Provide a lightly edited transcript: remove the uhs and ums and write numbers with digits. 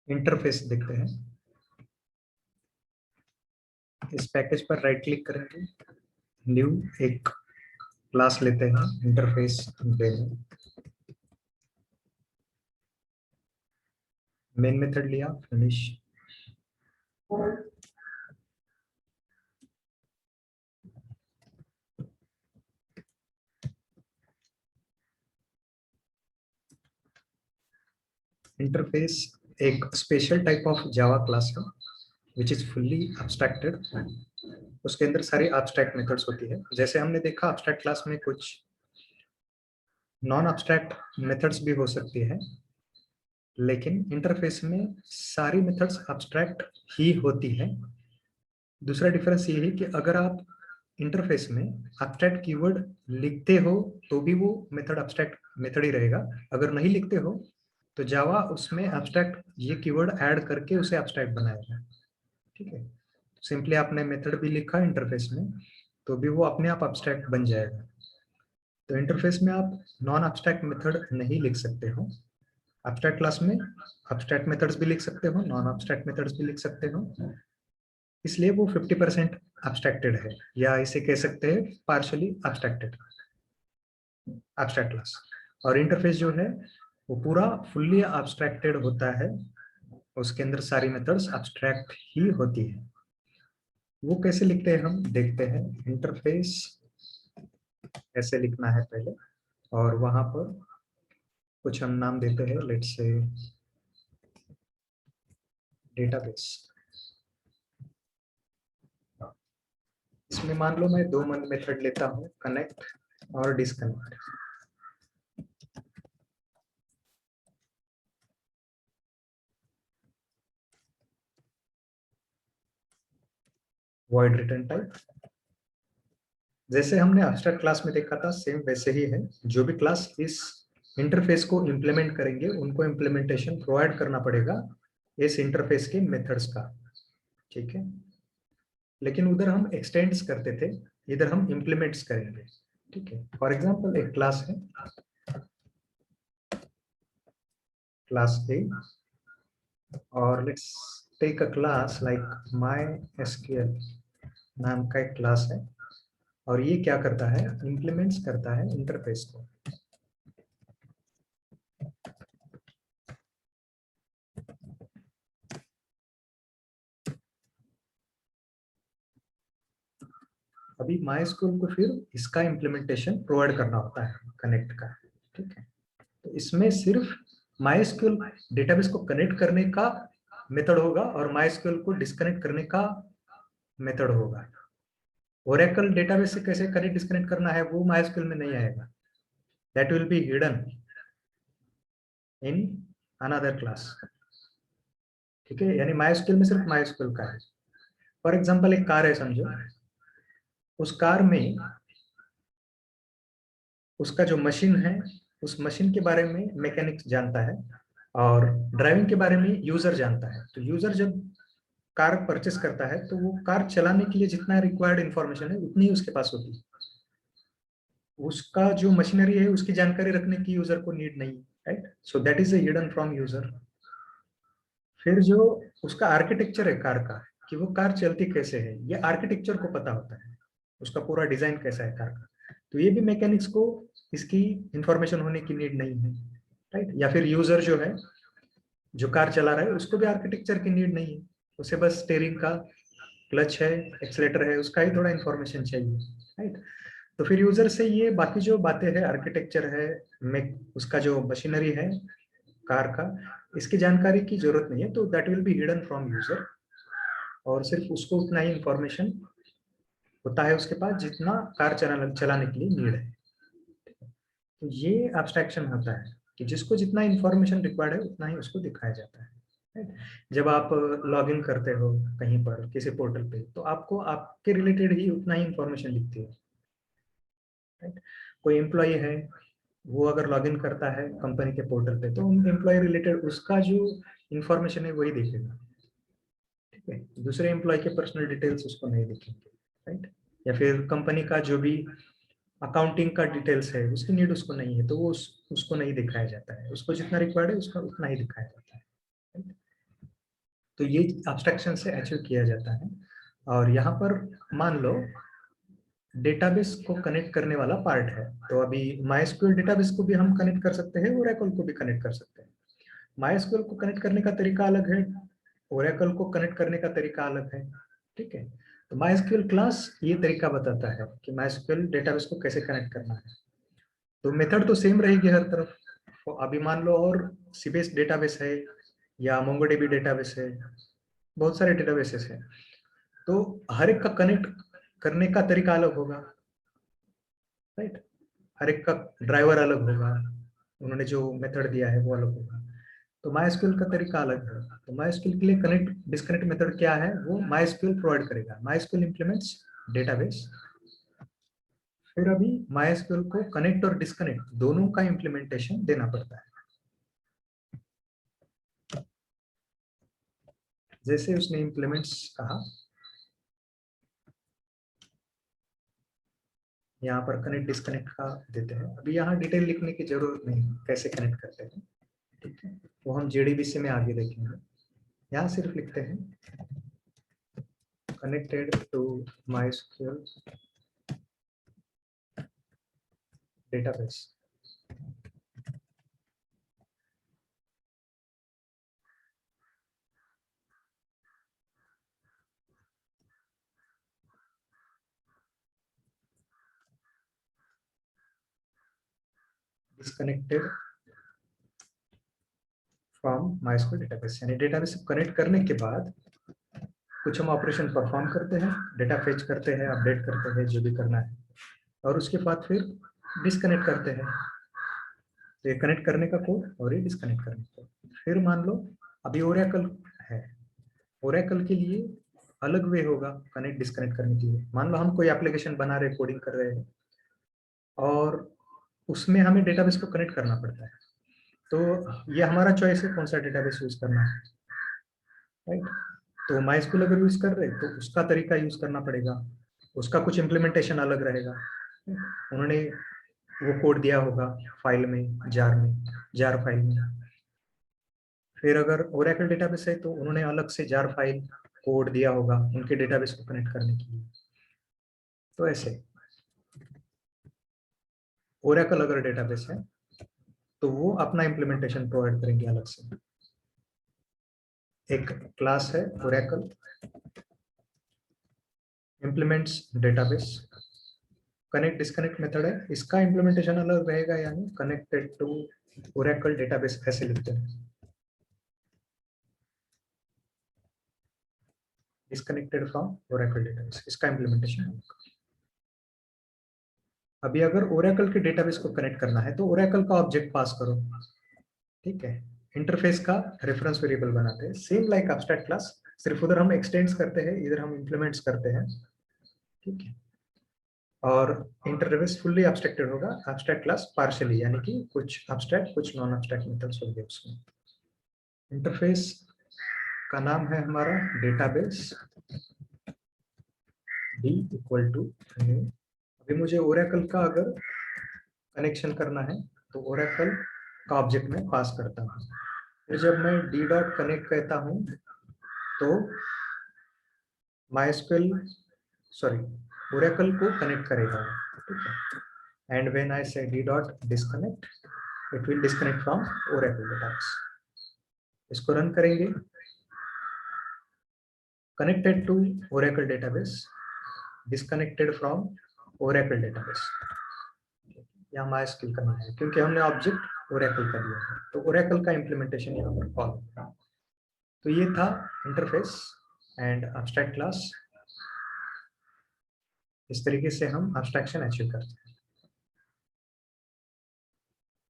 Interface देखते हैं। इस पैकेज पर राइट क्लिक करेंगे, न्यू एक क्लास लेते हैं इंटरफेस डेमो। मेन मेथड लिया, फिनिश। इंटरफेस एक special type of Java class है विच इज फुल्ली एब्स्ट्रैक्टेड। उसके अंदर सारी एब्स्ट्रैक्ट मेथड्स होती है। जैसे हमने देखा एब्स्ट्रैक्ट क्लास में कुछ नॉन एब्स्ट्रैक्ट मेथड्स भी हो सकती है, लेकिन इंटरफेस में सारी मेथड्स एब्स्ट्रैक्ट ही होती है। दूसरा डिफरेंस ये है कि अगर आप इंटरफेस में एब्स्ट्रैक्ट कीवर्ड लिखते हो तो भी वो मेथड एब्स्ट्रैक्ट मेथड ही रहेगा। अगर नहीं लिखते हो तो जावा उसमें एब्स्ट्रैक्ट ये कीवर्ड ऐड करके उसे एब्स्ट्रैक्ट बनाएगा। ठीक है, सिंपली आपने मेथड भी लिखा इंटरफेस में तो भी वो अपने आप एब्स्ट्रैक्ट बन जाएगा। तो इंटरफेस में आप नॉन एब्स्ट्रैक्ट मेथड नहीं लिख सकते हो। एब्स्ट्रैक्ट क्लास में एब्स्ट्रैक्ट मेथड्स भी लिख सकते हो, नॉन एब्स्ट्रैक्ट मेथड्स भी लिख सकते हो, इसलिए वो 50% एब्स्ट्रैक्टेड है, या इसे कह सकते हैं पार्शियली एब्स्ट्रैक्टेड एब्स्ट्रैक्ट क्लास। और इंटरफेस जो है वो पूरा फुल्ली एब्स्ट्रैक्टेड होता है, उसके अंदर सारी मेथड्स एब्स्ट्रैक्ट ही होती है। वो कैसे लिखते हैं हम देखते हैं। इंटरफेस ऐसे लिखना है पहले, और वहां पर कुछ हम नाम देते हैं, लेट्स से डेटाबेस। इसमें मान लो मैं दो मेथड लेता हूँ, कनेक्ट और डिस्कनेक्ट। वॉइड रिटर्न टाइप जैसे हमने एब्स्ट्रैक्ट क्लास में देखा था सेम वैसे ही है। जो भी क्लास इस इंटरफेस को इम्प्लीमेंट करेंगे उनको इम्प्लीमेंटेशन प्रोवाइड करना पड़ेगा इस इंटरफेस के मेथड्स का। ठीक है, लेकिन उधर हम एक्सटेंड्स करते थे, इधर हम इम्प्लीमेंट्स करेंगे। ठीक है, फॉर एग्जांपल एक क्लास है क्लास ए, और let's take a class like MySQL नाम का एक क्लास है, और ये क्या करता है, इम्प्लीमेंट्स करता है इंटरफेस को। अभी MySQL को फिर इसका इम्प्लीमेंटेशन प्रोवाइड करना होता है कनेक्ट का। ठीक है, तो इसमें सिर्फ MySQL डेटाबेस को कनेक्ट करने का मेथड होगा और MySQL को डिस्कनेक्ट करने का मेथड होगा। ओरेकल डेटाबेस से कैसे कनेक्ट डिस्कनेक्ट करना है वो MySQL में नहीं आएगा, that will be hidden in another class. ठीक है, यानी MySQL में सिर्फ MySQL का है। फॉर एग्जांपल एक कार है समझो, उस कार में उसका जो मशीन है उस मशीन के बारे में मैकेनिक्स जानता है, और ड्राइविंग के बारे में यूजर जानता है। तो यूजर जब कार परचेस करता है तो वो कार चलाने के लिए जितना रिक्वायर्ड इंफॉर्मेशन है उतनी ही उसके पास होती है। उसका जो मशीनरी है उसकी जानकारी रखने की यूजर को नीड नहीं, right. So that is hidden from user. फिर जो उसका आर्किटेक्चर है कार का, कि वो कार चलती कैसे है, ये आर्किटेक्चर को पता होता है, उसका पूरा डिजाइन कैसा है कार का। तो ये भी मैकेनिक्स को इसकी इंफॉर्मेशन होने की नीड नहीं है, राइट। या फिर यूजर जो है जो कार चला रहा है उसको भी आर्किटेक्चर की नीड नहीं है, उसे बस स्टीयरिंग का क्लच है, एक्सीलेटर है, उसका ही थोड़ा इंफॉर्मेशन चाहिए, राइट। तो फिर यूजर से ये बाकी जो बातें हैं, आर्किटेक्चर है, उसका जो मशीनरी है कार का, इसकी जानकारी की जरूरत नहीं है, तो that will be hidden from user. और सिर्फ उसको उतना ही इंफॉर्मेशन होता है उसके पास जितना कार चलाने के लिए नीड है। तो ये एब्स्ट्रैक्शन होता है कि जिसको जितना इंफॉर्मेशन रिक्वायर्ड है उतना ही उसको दिखाया जाता है, right? जब आप लॉग इन करते हो कहीं पर किसी पोर्टल पे तो आपको आपके रिलेटेड ही उतना ही इंफॉर्मेशन दिखती है, राइट। कोई एम्प्लॉय है वो अगर लॉग इन करता है कंपनी के पोर्टल पे तो एम्प्लॉय रिलेटेड उसका जो इंफॉर्मेशन है वही दिखेगा। ठीक है, दूसरे एम्प्लॉय के पर्सनल डिटेल्स उसको नहीं दिखेंगे, राइट। या फिर कंपनी का जो भी अकाउंटिंग का डिटेल्स है उसकी नीड उसको नहीं है, तो वो उसको नहीं दिखाया जाता है, उसको जितना रिक्वायर्ड है उसका उतना ही दिखाया जाता है, right? तो ये एब्स्ट्रैक्शन से अचीव किया जाता है। और यहाँ पर मान लो डेटाबेस को कनेक्ट करने वाला पार्ट है, तो अभी MySQL डेटाबेस को भी हम कनेक्ट कर सकते हैं, ओरेकल को भी कनेक्ट कर सकते हैं। MySQL को कनेक्ट करने का तरीका अलग है, ओरेकल को कनेक्ट करने का तरीका अलग है, ठीक है। तो MySQL क्लास ये तरीका बताता है कि MySQL डेटाबेस को कैसे कनेक्ट करना है। तो मेथड तो सेम रहेगी हर तरफ। तो अभी मान लो और सीबीएस डेटाबेस है या मोंगोडीबी डेटाबेस है, बहुत सारे डेटाबेसेस हैं, तो हर एक का कनेक्ट करने का तरीका अलग होगा, राइट। हर एक का ड्राइवर अलग होगा, उन्होंने जो मेथड दिया है वो अलग होगा। तो MySQL का तरीका अलग है। तो MySQL के लिए कनेक्ट डिस्कनेक्ट मेथड क्या है, वो MySQL प्रोवाइड करेगा। MySQL implements database. फिर अभी MySQL को कनेक्ट और डिस्कनेक्ट दोनों का इंप्लीमेंटेशन देना पड़ता है। जैसे उसने इंप्लीमेंट्स कहा, यहाँ पर कनेक्ट डिस्कनेक्ट का देते हैं। अभी यहाँ डिटेल लिखने की जरूरत नहीं, कैसे कनेक्ट करते हैं, ठीक है, वो हम JDBC में आगे देखेंगे। यहाँ सिर्फ लिखते हैं connected to MySQL database. Disconnected from MySQL database, यानी डेटाबेस से कनेक्ट करने के बाद कुछ हम ऑपरेशन परफॉर्म करते हैं, डेटा फेच करते हैं, अपडेट करते हैं, जो भी करना है, और उसके बाद फिर डिस्कनेक्ट करते हैं। तो ये कनेक्ट करने का कोड और ये डिस्कनेक्ट करने का कोड। फिर मान लो अभी ओरेकल है, ओरेकल के लिए अलग वे होगा कनेक्ट डिस्कनेक्ट करने के लिए। मान लो हम कोई एप्लीकेशन बना रहे, कोडिंग कर रहे हैं, और उसमें हमें डेटाबेस को कनेक्ट करना पड़ता है। तो ये हमारा चॉइस है कौन सा डेटाबेस यूज करना है, राइट। तो MySQL अगर यूज कर रहे हैं तो उसका तरीका यूज करना पड़ेगा, उसका कुछ इम्प्लीमेंटेशन अलग रहेगा। उन्होंने वो कोड दिया होगा फाइल में, जार फाइल में। फिर अगर ओरेकल डेटाबेस है तो उन्होंने अलग से जार फाइल कोड दिया होगा उनके डेटाबेस को कनेक्ट करने के लिए। तो ऐसे ओरेकल अगर डेटाबेस है तो वो अपना इम्प्लीमेंटेशन प्रोवाइड करेंगे अलग से। एक क्लास है Oracle implements database, connect disconnect method है, इसका इम्प्लीमेंटेशन अलग रहेगा, यानी कनेक्टेड टू ओरेकल डेटाबेस ऐसे लिखते हैं। डिस्कनेक्टेड फ्रॉम ओरेकल डेटाबेस, इसका इम्प्लीमेंटेशन अलग। अभी अगर ओरेकल के डेटाबेस को कनेक्ट करना है तो ओरेकल का ऑब्जेक्ट पास करो, ठीक है। इंटरफेस का रेफरेंस वेरिएबल बनाते हैं, सेम लाइक एब्स्ट्रैक्ट क्लास, सिर्फ उधर हम एक्सटेंड्स करते हैं, इधर हम इंप्लीमेंट्स करते हैं, ठीक है। और इंटरफेस फुल्ली एब्स्ट्रैक्टेड होगा, एब्स्ट्रैक्ट क्लास पार्शियली, यानी कि कुछ एब्स्ट्रैक्ट कुछ नॉन एब्स्ट्रैक्ट मेथड्स होंगे उसमें। इंटरफेस का नाम है हमारा database d equal to new. अभी मुझे ओरेकल का अगर कनेक्शन करना है तो ओरेकल का ऑब्जेक्ट में पास करता हूँ। फिर जब मैं d डॉट कनेक्ट कहता हूँ तो MySQL सॉरी ओरेकल को कनेक्ट करेगा, ठीक है। And when I say d dot disconnect, it will disconnect from Oracle database. इसको रन करेंगे, connected to Oracle database, disconnected from Oracle database. यहाँ MySQL करना है क्योंकि हमने ऑब्जेक्ट ओरेकल का दिया है, तो ओरेकल का इम्प्लीमेंटेशन यहाँ पर कॉल होगा। तो ये था इंटरफेस एंड एब्स्ट्रैक्ट क्लास। इस तरीके से हम एब्स्ट्रैक्शन अचीव करते हैं।